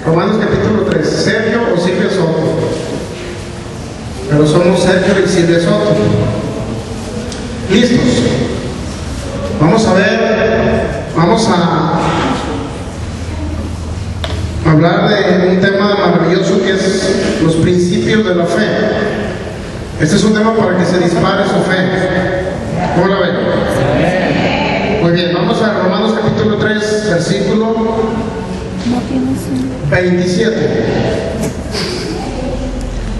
Romanos capítulo 3. Sergio o Silvia Soto. Pero somos Sergio y Silvia Soto. ¿Listos? Vamos a ver, vamos a hablar de un tema maravilloso que es los principios de la fe. Este es un tema para que se dispare su fe. ¿Cómo la ven? Muy bien, vamos a Romanos capítulo 3, versículo 27.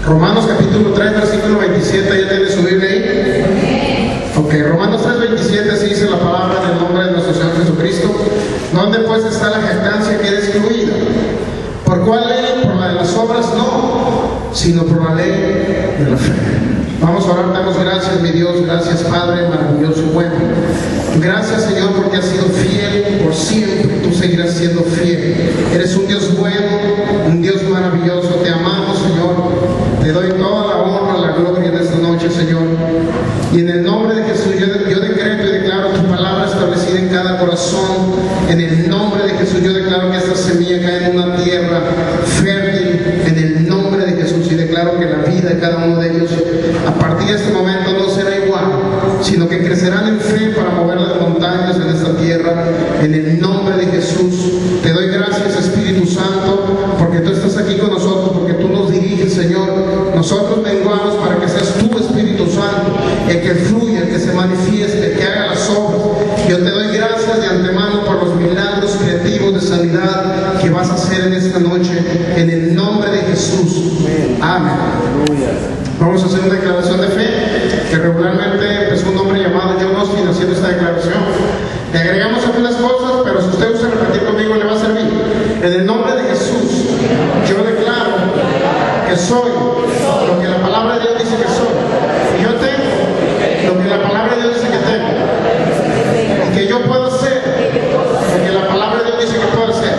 Romanos capítulo 3, versículo 27, ¿ya tiene su Biblia ahí? Ok, Romanos 3, 27, así dice la palabra en el nombre de nuestro Señor Jesucristo. ¿Dónde pues está la jactancia que es excluida? ¿Por cuál ley? Por la de las obras no, sino por la ley de la fe. Vamos a orar, damos gracias, mi Dios, gracias Padre maravilloso y bueno. Gracias Señor porque has sido fiel por siempre, tú seguirás siendo fiel. Eres un Dios bueno, un Dios maravilloso, te amamos Señor. Te doy toda la honra, la gloria en esta noche Señor. Y en el nombre de Jesús yo decreto y declaro tu palabra establecida en cada corazón. En el nombre de Jesús yo declaro que esta semilla cae en una tierra fértil. En el nombre de Jesús y declaro que la vida de cada uno de ellos a partir de este momento no será igual, sino que crecerán en fe para mover las montañas en esta tierra. En el nombre de Jesús te doy gracias Espíritu Santo porque tú estás aquí con nosotros, porque tú nos diriges Señor. Nosotros menguamos para que seas tú Espíritu Santo el que fluya, el que se manifieste, el que haga las obras. Yo te doy gracias de antemano por los milagros creativos de sanidad que vas a hacer en esta noche, en el nombre de Jesús. Amén. Vamos a hacer una declaración de fe que regularmente empezó un hombre llamado John Austin haciendo esta declaración. Le agregamos algunas cosas, pero si usted usa repetir conmigo le va a servir. En el nombre de Jesús, yo declaro que soy lo que la palabra de Dios dice que soy. Y yo tengo lo que la palabra de Dios dice que tengo. Y que yo puedo hacer lo que la palabra de Dios dice que puedo hacer.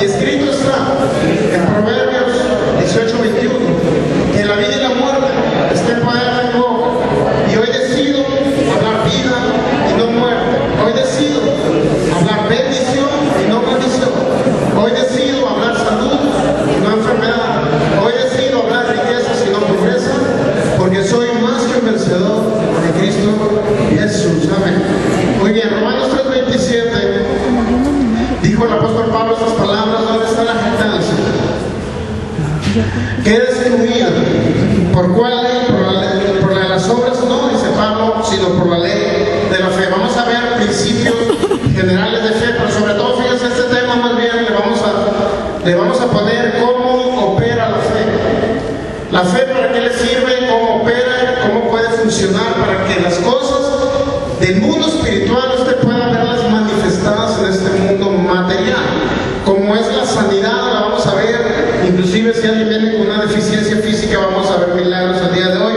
Y escrito está en Proverbios 18:21 que la vida y la muerte está en poder de mi boca. Y hoy decido hablar vida y no muerte. Hoy decido hablar bendición y no maldición. Hoy decido hablar salud y no enfermedad. Hoy decido hablar riquezas y no pobreza, porque soy más que un vencedor de Cristo Jesús. Amén. Muy bien, Romanos 3:27 dijo el apóstol Pablo estas palabras: ¿dónde está la jactancia? Que es excluida. ¿Por cuál ley? Por la de las obras no, dice Pablo, sino por la ley de la fe. Vamos a ver principios generales de fe, pero sobre todo, fíjense, este tema más bien le vamos a poner cómo opera la fe. La fe, ¿para qué le sirve? ¿Cómo opera? ¿Cómo puede funcionar? Para que las cosas del mundo espiritual usted pueda verlas manifestadas en este mundo material. Como es la sanidad, la vamos a ver. Inclusive si alguien viene con una deficiencia física, vamos a ver milagros al día de hoy.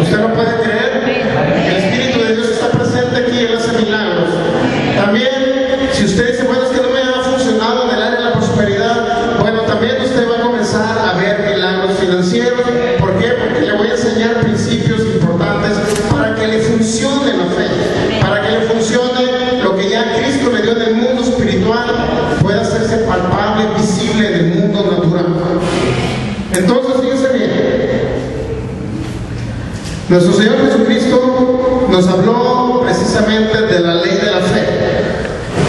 Usted no puede creer que el Espíritu de Dios está presente aquí y Él hace milagros. También, si usted dice, bueno, es que no me ha funcionado en el área de la prosperidad, bueno, también usted va a comenzar a ver milagros financieros. ¿Por qué? Porque le voy a enseñar principios importantes para que le funcione la fe, para que le funcione lo que ya Cristo le dio en el mundo espiritual, pueda hacerse palpable, visible en el mundo natural. Entonces, fíjense bien, nuestro Señor Jesucristo nos habló precisamente de la ley de la fe.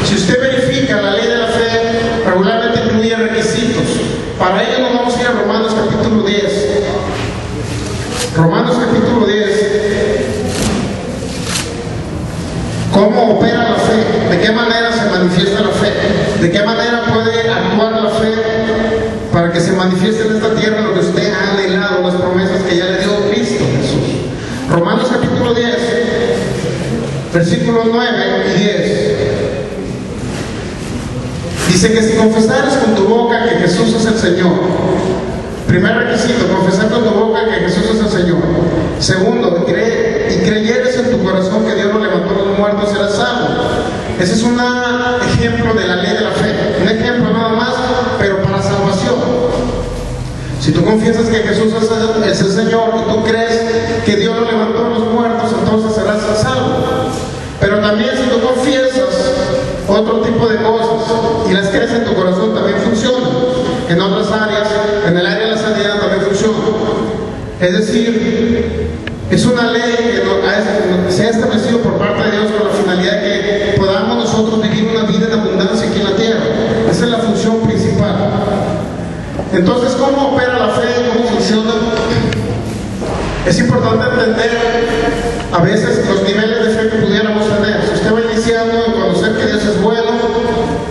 Si usted verifica la ley de la fe, regularmente incluye requisitos. Para ello nos vamos a ir a Romanos capítulo 10. Romanos capítulo 10. ¿Cómo opera la fe? ¿De qué manera se manifiesta la fe? ¿De qué manera puede actuar la fe para que se manifieste en esta tierra lo que usted ha anhelado, las promesas que ya le dio Cristo Jesús? Romanos capítulo 10, versículos 9 y 10. Dice que si confesares con tu boca que Jesús es el Señor. Primer requisito, confesar con tu boca que Jesús es el Señor. Segundo, creyeres en tu corazón que Dios lo levantó de los muertos, serás salvo. Ese es un ejemplo de la ley de la fe. Un ejemplo nada más, pero para salvación. Si tú confiesas que Jesús es el Señor y tú crees que Dios lo levantó de los muertos, entonces serás salvo. Pero también si tú confiesas otro tipo de cosas y las crees en tu corazón, también funciona. en otras áreas, en el área de la sanidad también funciona. Es decir, es una ley que se ha establecido por parte de Dios con la finalidad de que podamos nosotros vivir una vida en abundancia aquí en la tierra. Esa es la función principal. Entonces, ¿cómo opera la fe? ¿Cómo funciona? Es importante entender a veces los niveles de fe que pudiéramos tener. Si usted va iniciando en conocer que Dios es bueno,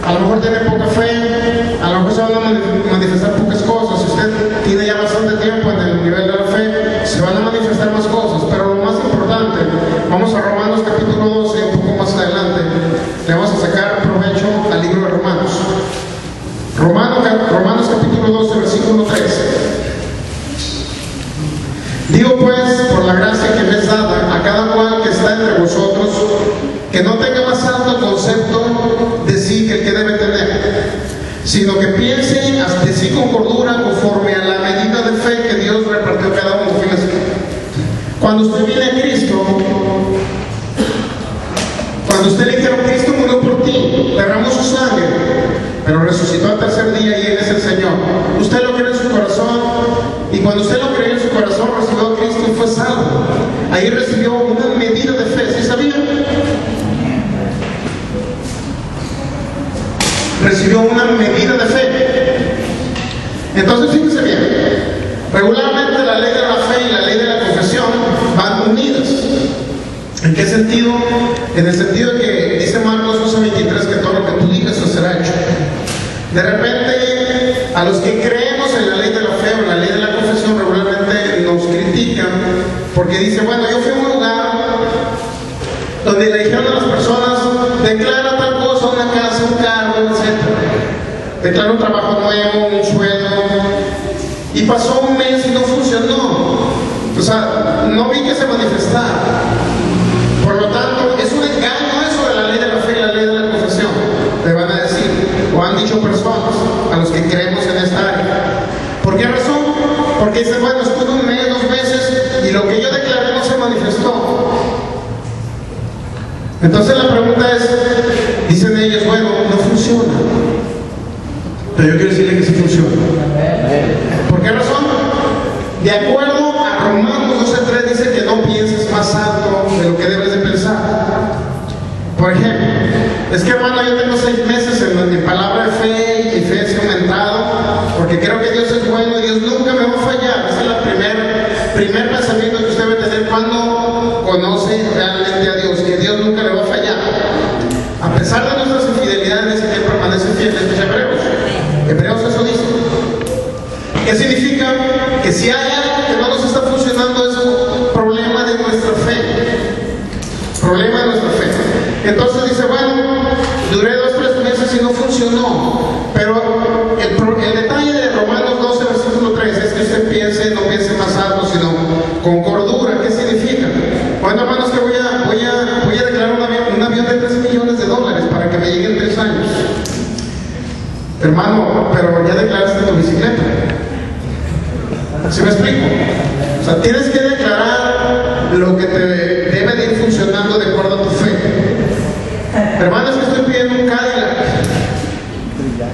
a lo mejor tiene poca fe, a lo mejor se van a manifestar pocas cosas. Si usted tiene ya bastante tiempo en el nivel de la fe, se van a manifestar más cosas. Pero lo más importante, vamos a Romanos capítulo 12, un poco más adelante, le vamos a sacar provecho al libro de Romanos. Romanos capítulo 12, versículo 13. Digo pues, por la gracia que me es dada a cada cual que está entre vosotros, que no tenga más alto concepto de sí que el que debe tener, sino que piense de sí con cordura conforme a la medida de fe que Dios repartió a cada uno. Fíjense, cuando usted viene a Cristo, cuando usted le dijeron, Cristo murió por ti, derramó su sangre, pero resucitó al tercer día y Él es el Señor. Usted lo cree en su corazón, y cuando usted lo cree en su corazón, recibió a Cristo y fue salvo. Ahí recibió una medida de fe, ¿sí sabían? Recibió una medida de fe. Entonces, fíjense bien, regularmente la ley de la fe y la ley de la confesión van unidas. ¿En qué sentido? En el sentido de que dice Marcos 11:23 que todo lo que tú digas eso será hecho. De repente, a los que creemos en la ley de la fe o en la ley de la confesión regularmente nos critican porque dice, bueno, yo fui a un lugar donde le dijeron a las personas, declara tal cosa, una casa, un carro, etc. Declara un trabajo nuevo, un sueldo, y pasó un mes y no funcionó. O sea, no vi que se manifestara. Por lo tanto, es un engaño eso de la ley de la fe y la ley de la confesión. Te van a decir, o han dicho personas a los que creemos en esta área. ¿Por qué razón? Porque dicen, bueno, estuve un mes, 2 meses, y lo que yo declaré no se manifestó. Entonces la pregunta es, dicen ellos, bueno, no funciona. Pero yo quiero decirle que sí funciona. ¿Por qué razón? De acuerdo a Romanos 12:3 dice que no pienses más alto de lo que debes de pensar. Por ejemplo, es que hermano, yo tengo 6 meses en mi palabra de fe y fe es aumentado, porque creo que Dios es bueno y Dios nunca me va a fallar. Ese es el primer pensamiento que usted debe tener cuando conoce realmente a Dios, que Dios nunca le va a fallar. A pesar de nuestras infidelidades, dice que Él permanece fiel. Esto es Hebreos eso dice. ¿Qué significa? Que si hay algo que no nos está funcionando es un problema de nuestra fe. Problema de nuestra fe. Entonces dice, bueno, duré 2-3 meses y no funcionó. Pero el detalle de Romanos 12, versículo 3 es que usted no piense más alto, sino con cordura. ¿Qué significa? Bueno, hermanos, que voy a declarar un avión de $3 millones para que me lleguen 3 años. Hermano, pero ya declaraste tu bicicleta. ¿Sí me explico? O sea, tienes que declarar lo que te debe de ir funcionando de acuerdo a tu fe. Hermano, es que estoy pidiendo un Cadillac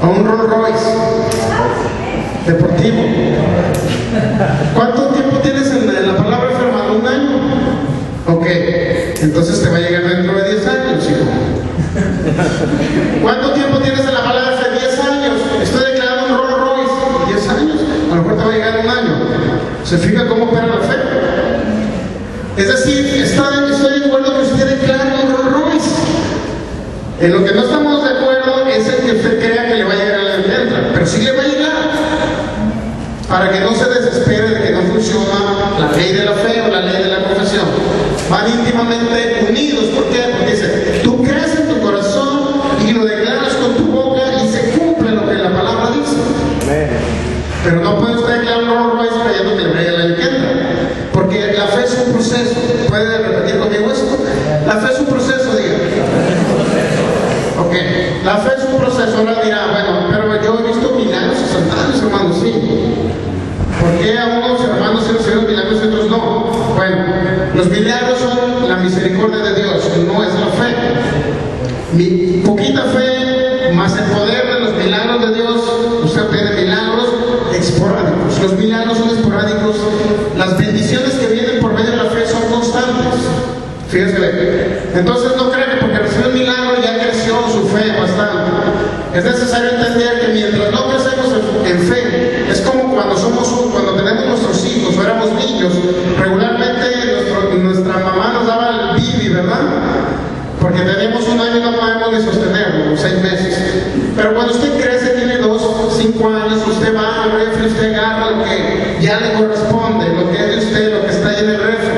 o un Rolls Royce deportivo. ¿Cuánto tiempo tienes en la palabra fe, hermano? ¿1 año? Ok, entonces te va a llegar dentro de 10 años, hijo. ¿Cuánto tiempo tienes en la palabra fe? 10 años. Estoy declarando un Rolls Royce. 10 años. A lo mejor te va a llegar en 1 año. ¿Se fija cómo opera la fe? Es decir, estoy de acuerdo que usted declare un Rolls Royce. En lo que no estamos de acuerdo es en que usted crea que le va a llegar a la entrada, pero sí le va a llegar. Para que no se desespere de que no funciona la ley de la fe o la ley de la confesión. Van íntimamente unidos. ¿Por qué? Porque dice, tú crees en tu corazón y lo declaras con tu boca y se cumple lo que la palabra dice. Pero no puede usted declarar un Rolls Royce creyendo que le va a llegar la entrada. Porque la fe es un proceso. ¿Puede repetir conmigo esto? La fe es un proceso, diga. Ok, la fe es un proceso. Ahora dirá, bueno, pero yo he visto milagros instantáneos, hermanos, sí. ¿Por qué a unos hermanos se recibieron milagros y otros no? Bueno, los milagros son la misericordia de Dios, no es la fe. Mi poquita fe, más el poder de los milagros de Dios, usted obtiene milagros los milagros son esporádicos, las bendiciones que vienen por medio de la fe son constantes. Fíjense bien. Entonces no crean que porque recibió un milagro ya creció su fe bastante. Es necesario entender que mientras no crecemos en fe, es como cuando tenemos nuestros hijos o éramos niños, regularmente nuestra mamá nos daba el bibi, ¿verdad? Porque tenemos un año y no podemos ni sostenerlo, 6 meses. Pero cuando usted crece, tiene 2, 5 años, usted va al refri, usted agarra lo que ya le corresponde, lo que es de usted, lo que está ahí en el refri.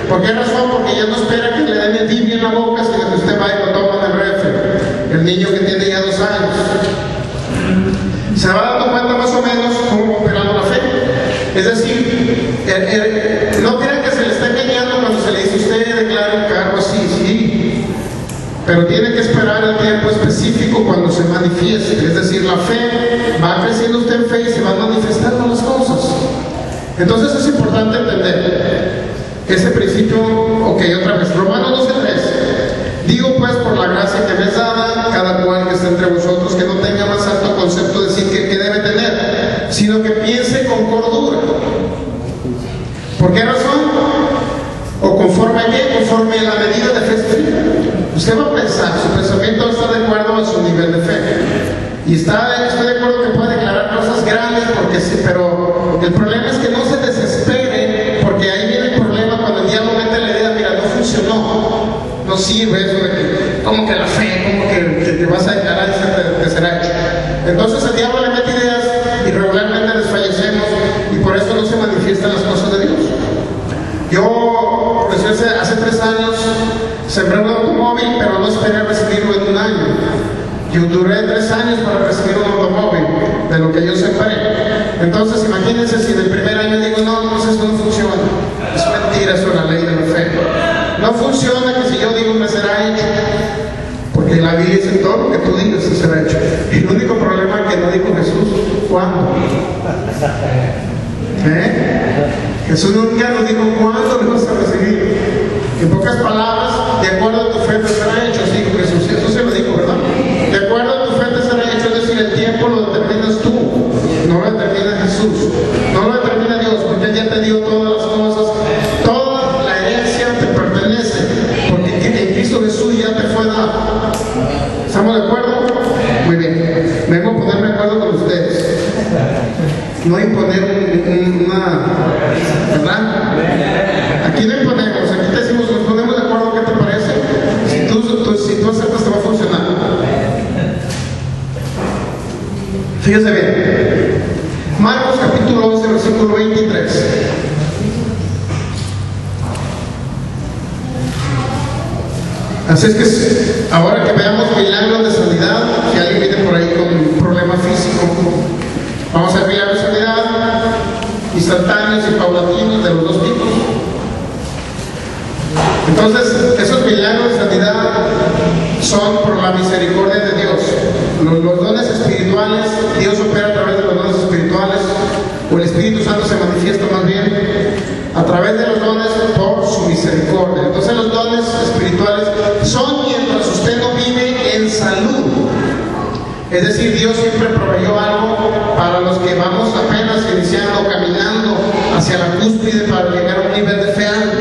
¿Por qué razón? Porque ya no espera que le den el bibi en la boca, sino que usted va y lo toma en el refri. El niño que tiene ya 2 años. Se va dando cuenta más o menos cómo va operando la fe. Es decir, no crean que se le está engañando cuando se le dice usted declara un cargo así, sí. Pero tiene que esperar el tiempo específico cuando se manifieste. Es decir, la fe va creciendo usted en fe y se van manifestando las cosas. Entonces es importante entender ese principio. Ok, otra vez, Romanos 12:3. Digo pues por la gracia que me es dada, cada cual que esté entre vosotros, que no tenga más alto concepto de sí que debe tener, sino que piense con cordura. ¿Por qué razón? ¿O conforme a qué? Conforme a la medida de fe estricta. Usted va a pensar, su pensamiento está de acuerdo a su nivel de fe. Y estoy de acuerdo que puede declarar cosas grandes, porque sí, pero el problema es que no se desespere, porque ahí viene el problema cuando el diablo mete la idea, mira, no funcionó. No sirve eso de que, como que la fe, como que te vas a declarar y te será hecho. Entonces el diablo le mete ideas y regularmente desfallecemos y por eso no se manifiestan las cosas de Dios. Yo, hace 3 años, sembré un automóvil, pero no esperé recibirlo en un año. Yo duré 3 años para recibir un automóvil de lo que yo sembré. Entonces imagínense si en el primer año digo, no, esto no funciona. Es mentira, eso es la ley de la fe. No funciona que si yo digo me será hecho, porque la Biblia dice todo lo que tú digas se será hecho. El único problema es que no dijo Jesús, ¿cuándo? Jesús nunca nos dijo cuándo lo vas a recibir. En pocas palabras, de acuerdo a tu fe te será hecho, así dijo Jesús. Eso se lo dijo, ¿verdad? De acuerdo a tu fe te será hecho, es decir, el tiempo lo determinas tú, no lo determina Jesús, no lo determina Dios, porque Él ya te dio todas las cosas, toda la herencia te pertenece, porque en Cristo Jesús ya te fue dado. ¿Estamos de acuerdo? Muy bien. Vengo a ponerme de acuerdo con ustedes. No imponer una, ¿verdad? Aquí no imponemos, aquí te decimos, nos ponemos de acuerdo, ¿qué te parece? Si tú aceptas, te va a funcionar. Fíjese bien. Marcos capítulo 11, versículo 23. Así es que ahora que veamos milagros de sanidad, si alguien viene por ahí con un problema físico, vamos a ver milagros de sanidad instantáneos y paulatinos de los 2 tipos. Entonces, esos milagros de sanidad son por la misericordia de Dios. Los dones espirituales, Dios opera a través de los dones espirituales, o el Espíritu Santo se manifiesta más bien a través de los dones por su misericordia. Entonces los dones espirituales son mientras usted no vive en salud. Es decir, Dios siempre proveyó algo para los que vamos apenas iniciando, caminando hacia la cúspide para llegar a un nivel de fe alto.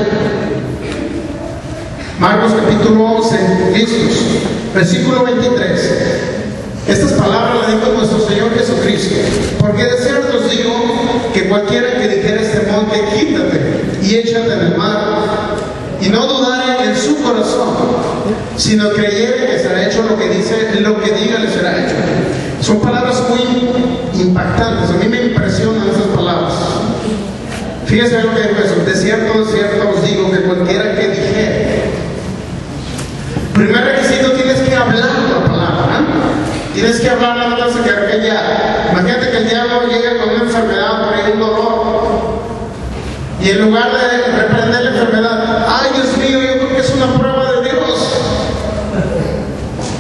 Marcos capítulo 11, listos, versículo 23. Estas palabras le dijo nuestro Señor Jesucristo: porque de cierto os digo que cualquiera que dijera este monte, quítate y échate en el mar, y no dudare en su corazón, sino creyere que será hecho lo que diga le será hecho. Son palabras muy impactantes, a mí me impresionan esas palabras. Fíjese lo que digo eso: de cierto os digo que cualquiera que dijere. Primer requisito, tienes que hablar la palabra, tienes que hablar, no vas a quedar callado. Imagínate que el diablo llega con una enfermedad, por ahí un dolor, y en lugar de reprender la enfermedad, ay Dios mío, yo creo que es una prueba de Dios.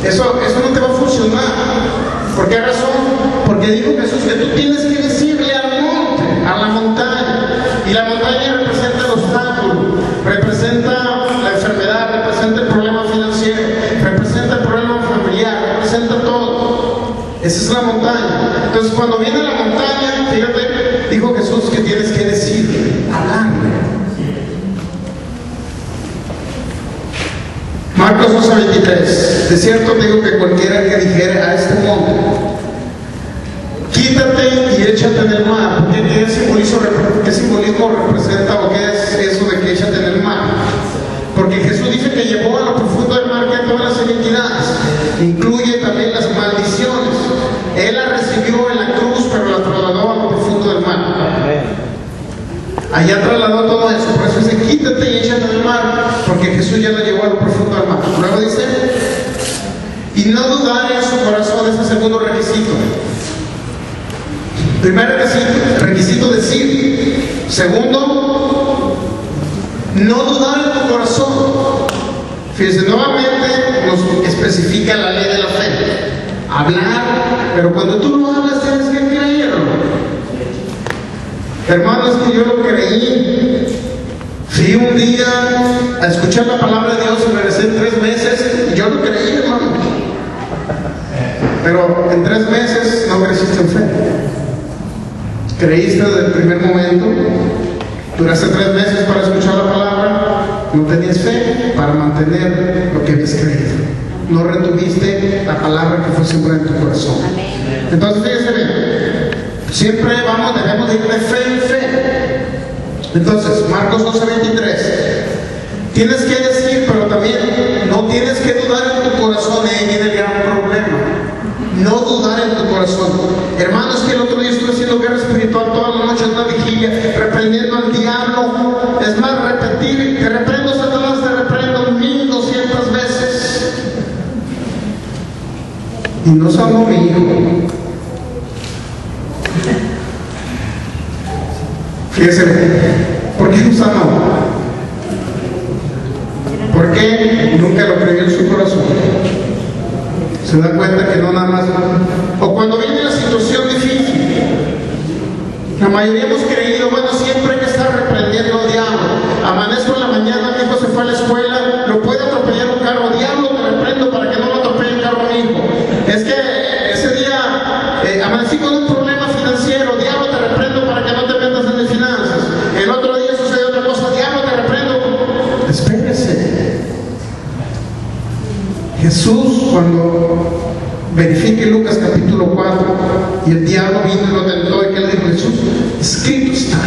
Eso no te va a funcionar. ¿Por qué razón? Porque dijo Jesús que tú tienes que decirle al monte, a la montaña, y la montaña representa el obstáculo, representa la enfermedad, representa el problema financiero, representa el problema familiar, representa todo. Esa es la montaña. Entonces cuando viene la montaña, fíjate, dijo Jesús Marcos 11:23. De cierto te digo que cualquiera que dijere a este monte, quítate y échate en el mar. ¿Qué simbolismo representa o qué es eso de que échate en el mar? Porque Jesús dice que llevó a lo profundo del mar que todas las iniquidades, incluye también las maldiciones. Él las recibió en la cruz, pero las trasladó a lo profundo del mar. Allá trasladó todo eso, por eso dice quítate y échate en el mar, porque Jesús ya lo llevó a lo profundo del mar. Luego dice, y no dudar en su corazón, es el segundo requisito. Primer requisito decir. Segundo, no dudar en tu corazón. Fíjense, nuevamente nos especifica la ley de la fe. Hablar, pero cuando tú no hablas tienes que creerlo. Hermanos, que yo lo creí. Fui un día a escuchar la palabra de Dios y regresé en 3 meses y yo lo creí, hermano. Pero en 3 meses no creciste en fe. Creíste desde el primer momento, duraste 3 meses para escuchar la palabra, no tenías fe para mantener lo que habías creído. No retuviste la palabra que fue siempre en tu corazón. Entonces, fíjense bien, siempre debemos ir de fe en fe. Entonces, Marcos 12:23, tienes que decir, pero también no tienes que dudar en tu corazón. Ahí viene el gran problema. No dudar en tu corazón. Hermanos, que el otro día estuve haciendo guerra espiritual toda la noche en una vigilia, reprendiendo al diablo. Es más, repetir, te reprendo, Satanás, te reprendo 1200 veces. Y no sanó mi hijo. Fíjese, ¿por qué no sanó? Porque nunca lo creyó en su corazón. Se da cuenta que no nada más. O cuando viene la situación difícil, la mayoría hemos creído, bueno, siempre hay que estar reprendiendo al diablo. Amanezco en la mañana, mi hijo se fue a la escuela, lo puede atropellar un carro, diablo, te reprendo para que no lo atropelle el carro a mi hijo. Es que ese día amanecí con un problema financiero, diablo, te reprendo para que no te metas en mis finanzas. El otro día sucedió otra cosa, diablo, te reprendo. Espérese. Jesús, cuando verifique Lucas capítulo 4 y el diablo vino y lo tentó, y que le dijo Jesús, escrito está.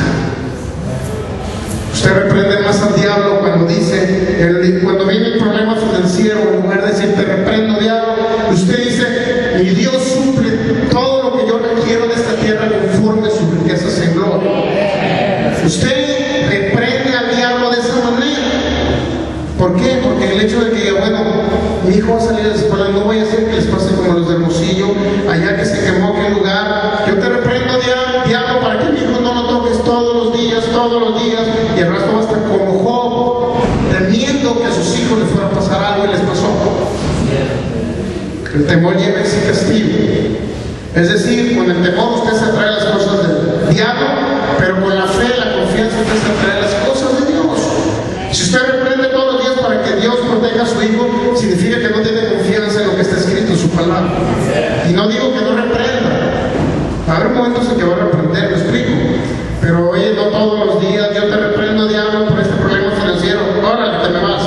Usted reprende más al diablo cuando dice, cuando viene el problema financiero, en lugar de decir te reprendo diablo, usted dice, mi Dios suple todo lo que yo requiero de esta tierra conforme a sus riquezas en gloria. Usted reprende al diablo de esa manera. ¿Por qué? Porque el hecho de que, bueno, mi hijo va a salir de la escuela, no voy a hacer que les pase como a los de Hermosillo, allá que se quemó aquel lugar. Yo te reprendo, diablo, para que mi hijo no lo toques todos los días, y el resto va a estar como Job, temiendo que a sus hijos les fuera a pasar algo y les pasó. El temor lleva en sí castigo. Es decir, con el temor usted se atrae las cosas del diablo, pero con la fe, la confianza, usted se atrae las cosas de Dios. Si usted reprende todos los días para que Dios proteja a su hijo, significa que no tiene confianza en lo que está escrito en su palabra. Y no digo que no reprenda. Va a haber momentos en que va a reprender, me explico. Pero oye, no todos los días, yo te reprendo, diablo, por este problema financiero. Órale, te me vas.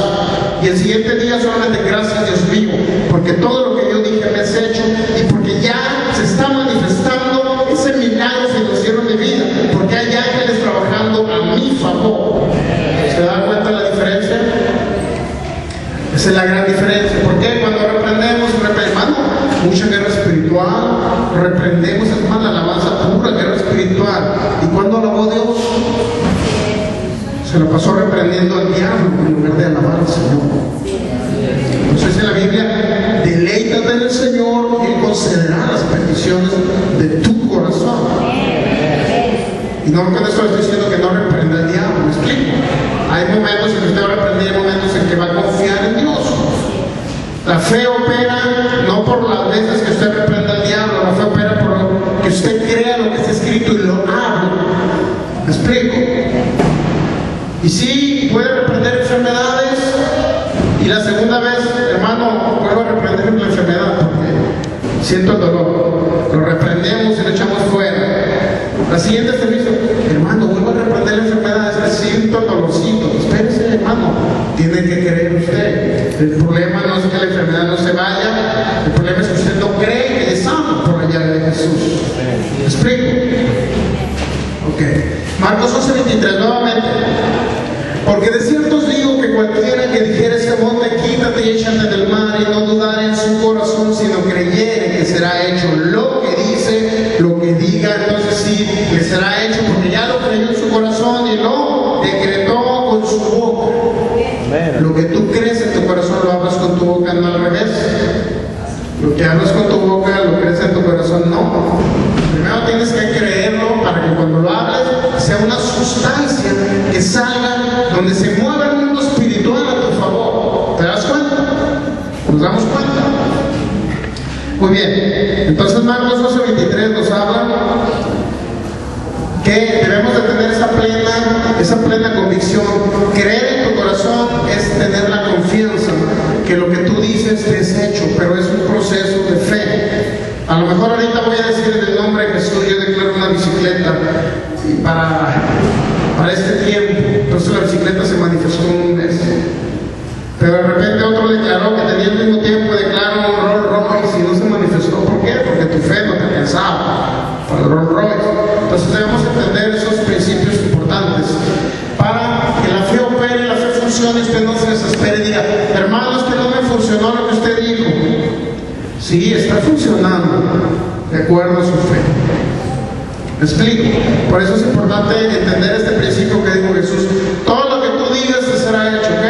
Y el siguiente día solamente gracias, Dios mío, porque todo lo que yo dije me has hecho y porque ya se está manifestando ese milagro financiero en mi vida, porque hay ángeles trabajando a mi favor. ¿Se da cuenta la diferencia? Esa es la gran diferencia. ¿Por qué? Cuando reprendemos, hermano, mucha guerra espiritual, reprendemos, hermano, la alabanza pura, guerra espiritual. ¿Y cuando alabó Dios? Se lo pasó reprendiendo al diablo en lugar de alabar al Señor. Entonces en la Biblia, deleítate en el Señor y Él concederá las peticiones de tu corazón. Y no con esto estoy diciendo que no reprenda al diablo, ¿me explico? Hay momentos en que usted va a reprender, hay momentos en que va a confiar en Dios. La fe opera no por las veces que usted reprenda al diablo, la fe opera por que usted crea lo que está escrito y lo haga. ¿Me explico? Y sí, puede reprender enfermedades, y la segunda vez, hermano, vuelvo a reprender la enfermedad porque siento el dolor. Lo reprendemos y lo echamos fuera. La siguiente servicio, hermano, vuelvo a reprender la enfermedad, es que siento el dolorcito. Espérese, hermano, tiene que creer usted. El problema Jesús. ¿Me explico? Ok. Marcos 11:23, nuevamente. Porque de cierto os digo que cualquiera que dijere este monte, quítate y échate del mar, y no dudare en su corazón, sino creyere que será hecho lo que dice, lo que diga, entonces sí, le será hecho, porque ya lo creyó en su corazón y lo decretó con su boca. Lo que tú crees en tu corazón lo hablas con tu boca, no al revés. Lo que hablas con tu boca lo crees en tu corazón, no. Primero tienes que creerlo para que cuando lo hables sea una sustancia que salga, donde se mueva el mundo espiritual a tu favor. ¿Te das cuenta? ¿Nos damos cuenta? Muy bien. Entonces Marcos 12:23 nos habla que debemos de tener esa plena convicción. Creer en tu corazón es tener la confianza que lo que tú dices es hecho, pero es un proceso de fe. A lo mejor ahorita voy a decir en el nombre de Jesús, yo declaro una bicicleta para este tiempo. Entonces la bicicleta se manifestó en un mes. Pero de repente otro declaró que tenía el mismo tiempo, declaró un Rolls Royce y no se manifestó. ¿Por qué? Porque tu fe no te alcanzaba para el Rolls Royce. Entonces debemos entender esos principios importantes para que la fe opere, la fe funcione y usted no se desespere y diga, hermanos, que no me funcionó lo que usted dijo. Sí, está funcionando de acuerdo a su fe. ¿Me explico? Por eso es importante entender este principio que dijo Jesús. Todo lo que tú digas te será hecho, ¿ok?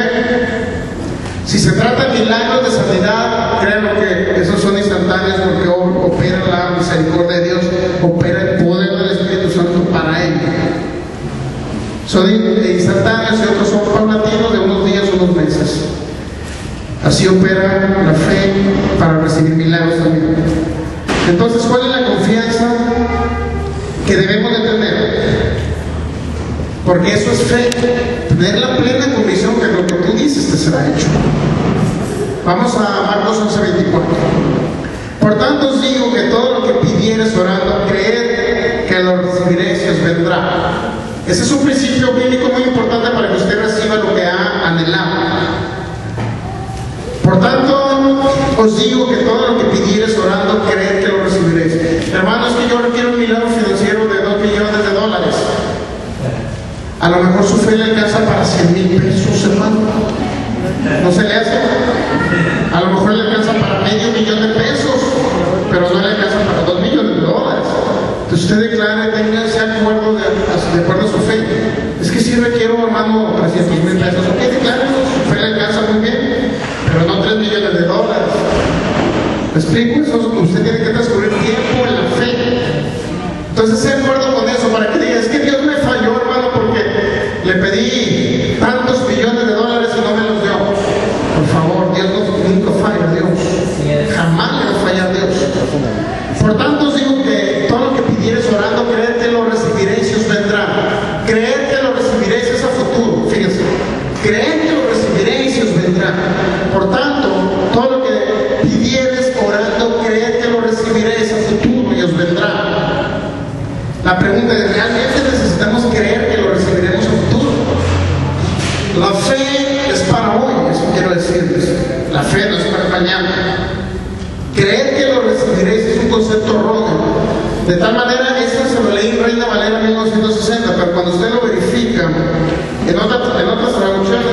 Si se trata de milagros de sanidad, créanlo que esos son instantáneos porque opera la misericordia de Dios, opera el poder del Espíritu Santo para ello. Son instantáneos y otros son paulatinos de unos días o unos meses. Así opera la fe para recibir milagros también. Entonces, ¿cuál es la confianza que debemos de tener? Porque eso es fe, tener la plena convicción que lo que tú dices te será hecho. Vamos a Marcos 11:24. Por tanto os digo que todo lo que pidieres orando, creed que lo recibiréis y os vendrá. Ese es un principio bíblico muy importante para que usted reciba lo que ha anhelado. Por tanto, os digo que todo lo que pidieres orando, creed que lo recibiréis. Hermanos, que yo requiero un milagro financiero de $2 millones. A lo mejor su fe le alcanza para 100,000 pesos, hermano. ¿No se le hace? A lo mejor le alcanza para $500,000 pesos, pero no le alcanza para $2 millones. Entonces usted declare, tenga ese acuerdo de acuerdo a su fe. Es que si requiero, hermano, 300,000 pesos. Ok, declare, su fe le alcanza muy bien, pero no $3 millones. ¿Me explico? Eso, usted tiene que transcurrir tiempo en la fe. Entonces, sé de acuerdo con eso para que diga, es que Dios me falló, hermano, porque le pedí tantos millones de dólares y no me los dio. Por favor, Dios nunca falla, Dios. Jamás le va a fallar Dios. Por tanto, os digo que todo lo que pidieres orando, creed que lo recibiréis y os vendrá. Creed que lo recibiréis es a futuro, fíjense. Creed que lo recibiréis y os vendrá. Por tanto, todo lo que pidieres orando, creed que lo recibiréis a futuro y os vendrá. La pregunta es, ¿realmente necesitamos creer que lo recibiremos a futuro? La fe es para hoy, eso quiero decirles. La fe no es para mañana. Creer que lo recibiréis es un concepto erróneo. De tal manera, esto se lo leí en Reina Valera 1960, pero cuando usted lo verifica en otras traducciones,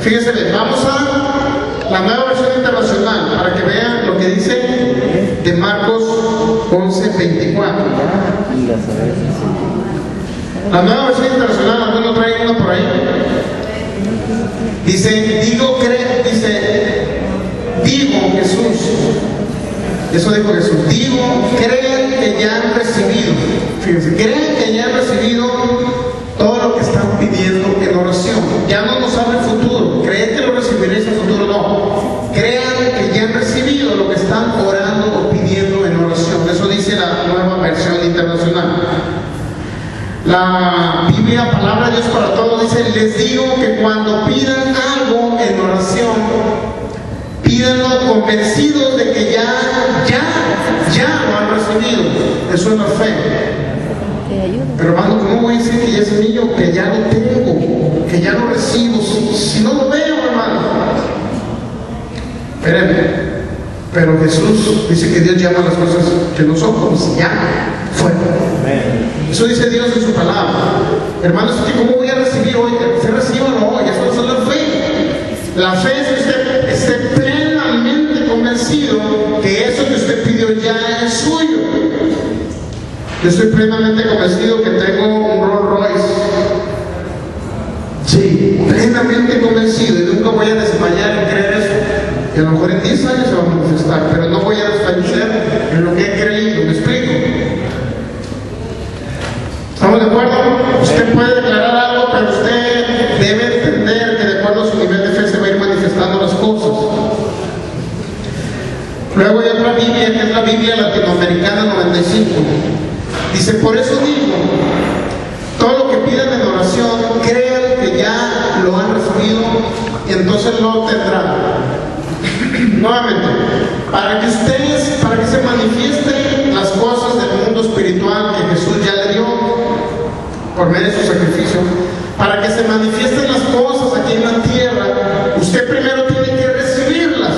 fíjese bien, vamos a la nueva versión internacional para que vean lo que dice de Marcos 11:24. La nueva versión internacional, alguno trae una por ahí. Dice, digo Jesús. Eso dijo Jesús. Digo, creen que ya han recibido. Fíjense, creen que ya han recibido todo lo que están pidiendo en oración. Ya no nos habla el futuro. Creen que lo recibiréis en el futuro. No. Crean que ya han recibido lo que están orando o pidiendo en oración. Eso dice la nueva versión internacional. La Biblia, Palabra de Dios para Todos, dice, les digo que cuando pidan algo en oración, pídanlo convencidos de que ya lo han recibido. Eso es la fe. Pero hermano, ¿cómo voy a decir que ya es mío, que ya lo tengo, que ya lo recibo, si no lo veo, hermano? Espérenme. Pero Jesús dice que Dios llama las cosas que no son como si ya fueran. Eso dice Dios en su palabra. Hermanos, ¿cómo voy a recibir hoy? ¿Se recibe o no? Eso es la fe. La fe es que usted esté plenamente convencido que eso que usted pidió ya es suyo. Yo estoy plenamente convencido que tengo un Rolls Royce. Sí, plenamente convencido, y nunca voy a desmayar en creer eso. Y a lo mejor en 10 años se va a manifestar, pero no voy a desfallecer en lo que he creído. ¿Me explico? ¿Estamos de acuerdo? Usted puede declarar algo, pero usted debe entender que de acuerdo a su nivel de fe se va a ir manifestando las cosas. Luego hay otra Biblia, que es la Biblia Latinoamericana 95. Dice, por eso digo, todo lo que pidan en oración, crean que ya lo han recibido y entonces lo tendrán. Nuevamente, para que se manifiesten las cosas del mundo espiritual que Jesús ya le dio por medio de su sacrificio, para que se manifiesten las cosas aquí en la tierra, usted primero tiene que recibirlas.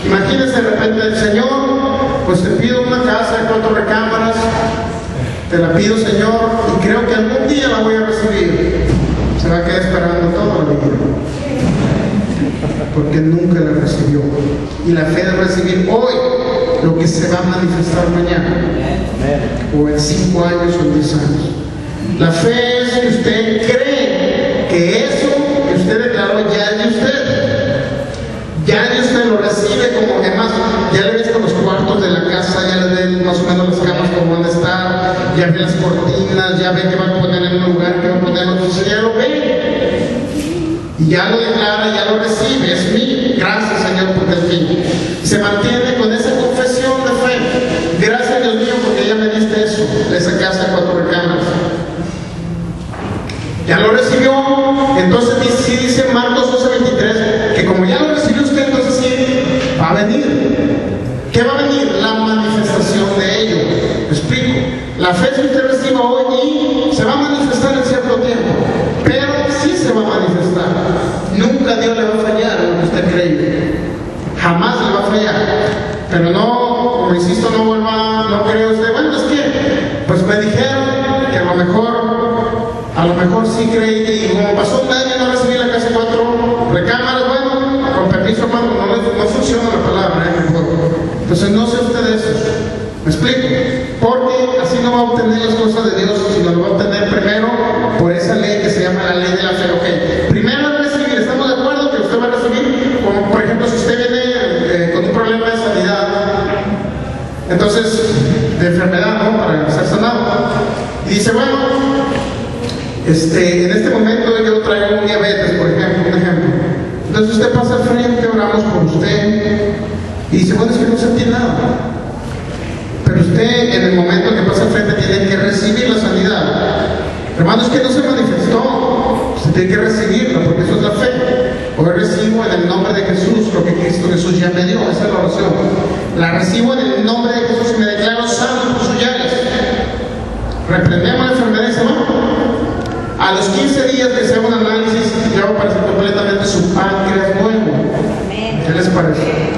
Imagínese de repente el Señor, pues te pido una casa de 4 recámaras, te la pido, Señor, y creo que algún día la voy a recibir. Se va a quedar esperando toda la vida, porque nunca la recibió. Y la fe de recibir hoy lo que se va a manifestar mañana, o en 5 años o en 10 años. La fe es que usted cree que eso que usted declaró ya es de usted. Ya de usted lo recibe, como que más, ya le ves con los cuartos de la casa, ya le ves más o menos las camas como van a estar, ya ve las cortinas, ya ve que va a poner en un lugar, que va a poner otro, ya lo ve. Y ya lo declara, ya lo recibe, es mío. Gracias, Señor, porque es mío. Se mantiene con esa confesión de fe. Gracias, Dios mío, porque ya me diste eso, esa casa de 4 recámaras. Ya lo recibió. Entonces sí dice Marcos 12:23 que como ya lo recibió usted, entonces sí va a venir. ¿Qué va a venir? La manifestación de ello. ¿Me explico? La fe que usted reciba hoy y se va a manifestar en cierto tiempo, pero sí se va a manifestar. Nunca Dios le va a fallar en lo que usted cree. Jamás le va a fallar. Pero no, como insisto, no cree usted. Bueno, es que pues me dijeron que a lo mejor sí creí, y como pasó un año no recibí la casa de 4 recámaras, bueno, con permiso, hermano, no funciona la palabra, mejor. Entonces no sea usted eso. ¿Me explico? Porque así no va a obtener las cosas de Dios, sino lo va a obtener primero por esa ley que se llama la ley de la fe. Ok, primero recibir, ¿estamos de acuerdo que usted va a recibir? Como por ejemplo, si usted viene con un problema de sanidad, entonces, de enfermedad, ¿no? Para ser sanado. Y dice, bueno, en este momento yo traigo un diabetes, por ejemplo, un ejemplo. Entonces usted pasa al frente, oramos por usted, y dice, bueno, es que no sentí nada. Pero usted, en el momento que pasa al frente, tiene que recibir la sanidad. Hermanos, que no se manifestó, usted tiene que recibirla, porque eso es la fe. Hoy recibo en el nombre de Jesús lo que Cristo Jesús ya me dio, esa es la oración. La recibo en el nombre de Jesús y me declaro sano por sus llagas. Reprendemos la enfermedad y se va. A los 15 días que se haga un análisis, ya va a aparecer completamente su páncreas nuevo. ¿Qué les parece?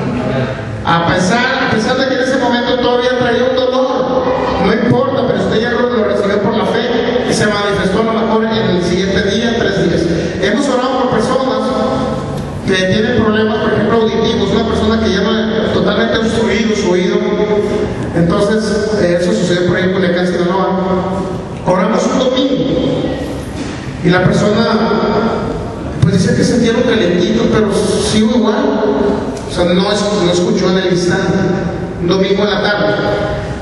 A pesar de que en ese momento todavía traía un dolor, no importa, pero usted ya lo recibió por la fe y se manifestó a lo mejor en el siguiente día, en 3 días. Hemos orado por personas que tienen problemas, por ejemplo, auditivos, una persona que lleva totalmente obstruido su oído. Entonces, eso sucede por ahí en Culiacán, Sinaloa. Oramos un domingo. Y la persona, pues dice que sentieron calentito, pero sigo igual. O sea, no escuchó en el instante. Un domingo en la tarde.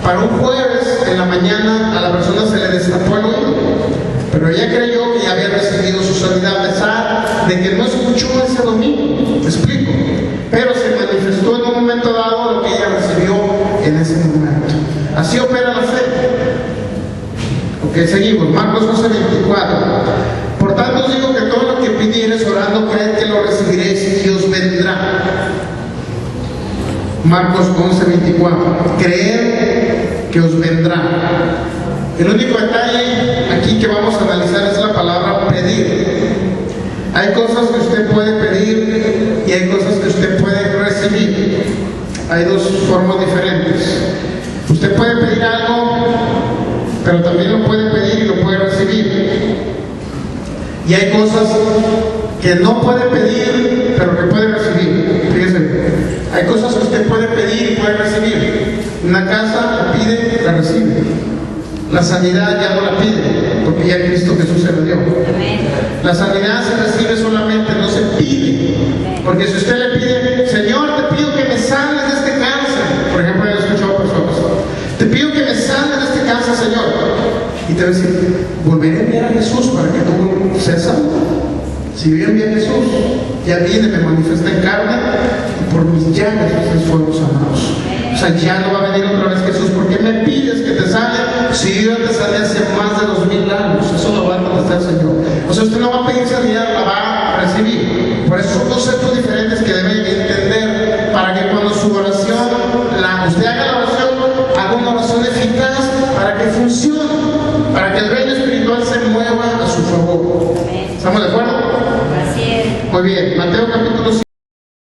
Para un jueves, en la mañana, a la persona se le destapó el oído. Pero ella creyó que ya había recibido su sanidad, a pesar de que no escuchó ese domingo. ¿Me explico? Pero se manifestó en un momento dado lo que ella recibió en ese momento. Así opera la fe. Ok, seguimos. Marcos 11:24. Por tanto os digo que todo lo que pidieres orando, creed que lo recibiréis y os vendrá. Marcos 11:24. Creed que os vendrá. El único detalle aquí que vamos a analizar es la palabra pedir. Hay cosas que usted puede pedir y hay cosas que usted puede recibir. Hay dos formas diferentes. Usted puede pedir algo, pero también lo puede pedir y lo puede recibir. Y hay cosas que no puede pedir, pero que puede recibir. Fíjese, hay cosas que usted puede pedir y puede recibir. Una casa la pide, la recibe. La sanidad ya no la pide, porque ya Cristo Jesús se la dio. La sanidad se recibe solamente, no se pide. Porque si usted le pide, Señor, te pido que me sanes de este cáncer. Por ejemplo, yo he escuchado personas, te pido que me sanes de este cáncer, Señor. Y te va a decir, volveré a enviar a Jesús para que tú seas salvo. Si yo envié a Jesús, ya viene, me manifiesta en carne, y por mis llagas ustedes fueron sanados. O sea, ya no va a venir otra vez Jesús. ¿Por qué me pides que te sane? Si yo te sané hace más de 2000 años. Eso lo va a contestar el Señor. O sea, usted no va a pedir sanidad, la va a recibir. Por eso son dos centros diferentes que deben entender para que cuando su oración